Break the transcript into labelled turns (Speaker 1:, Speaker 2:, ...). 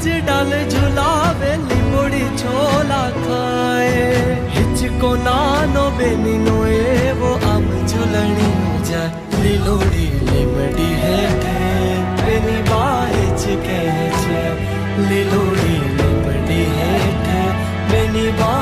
Speaker 1: જ ડાલ ઝુલાવે લીંબોડી છોલા ખાય હિચકો નાનો બેનીનો એવો આમ ઝૂલણીનો જાય લીલોડી લીમડી હેઠે બેની બા જ કહે છે લીલોડી લીમડી હેઠે બેની બા